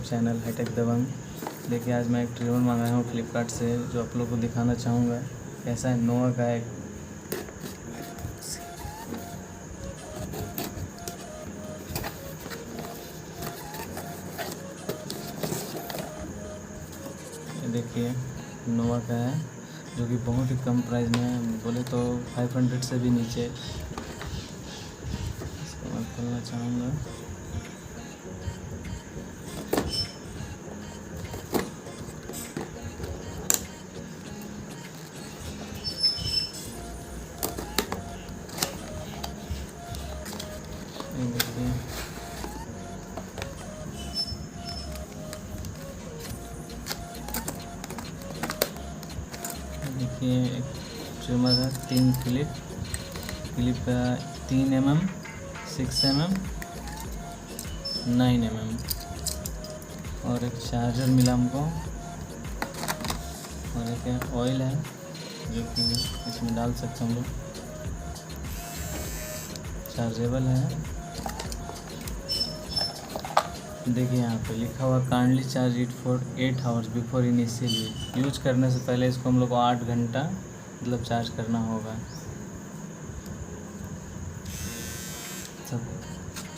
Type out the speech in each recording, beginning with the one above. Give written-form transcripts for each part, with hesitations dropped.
Channel HiTech दबंग। देखिए आज मैं एक ट्रिमर मंगाया हूँ फ्लिपकार्ट से, जो आप लोगों को दिखाना चाहूँगा कैसा है। नोवा का एक देखिए नोवा का है, जो कि बहुत ही कम प्राइस में है, बोले तो 500 से भी नीचे। इसको मैं खोलना चाहूँगा। देखिए एक ट्रिमर है, 3 क्लिप का 3 mm, 6 mm, 9 mm और एक चार्जर मिला हमको, और एक ऑयल है जो कि इसमें डाल सकते हम लोग। चार्जेबल है। देखिए यहाँ पे लिखा हुआ kindly charge it for 8 hours before initially use. करने से पहले इसको हम लोग को 8 घंटा मतलब चार्ज करना होगा।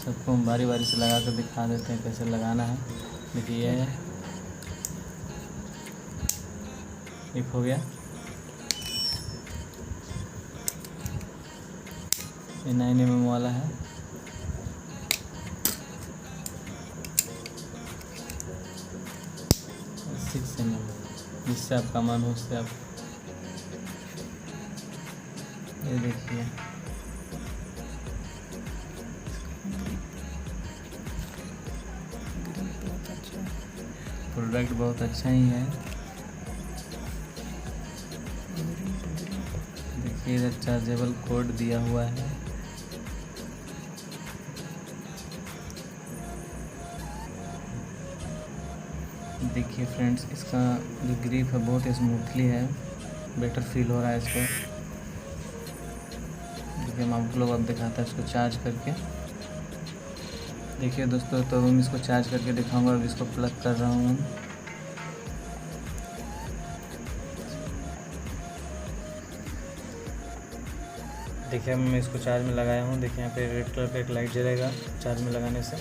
सबको हम बारी बारी से लगा कर दिखा देते हैं कैसे लगाना है। देखिए ये एक हो गया, ये 9 mm वाला है। जिससे आपका मन हो उससे आप ये देखिए। प्रोडक्ट बहुत अच्छा ही है। देखिए इधर चार्जेबल कोड दिया हुआ है। देखिए फ्रेंड्स, इसका जो ग्रिप है बहुत स्मूथली है, बेटर फील हो रहा है इसको। देखिए मैं आप लोग अब दिखाता है इसको चार्ज करके। देखिए दोस्तों, तो हम इसको चार्ज करके दिखाऊंगा। अब इसको प्लग कर रहा हूँ। देखिए मैं इसको चार्ज में लगाया हूँ। देखिए यहाँ पे रेड कलर का एक लाइट जलेगा चार्ज में लगाने से।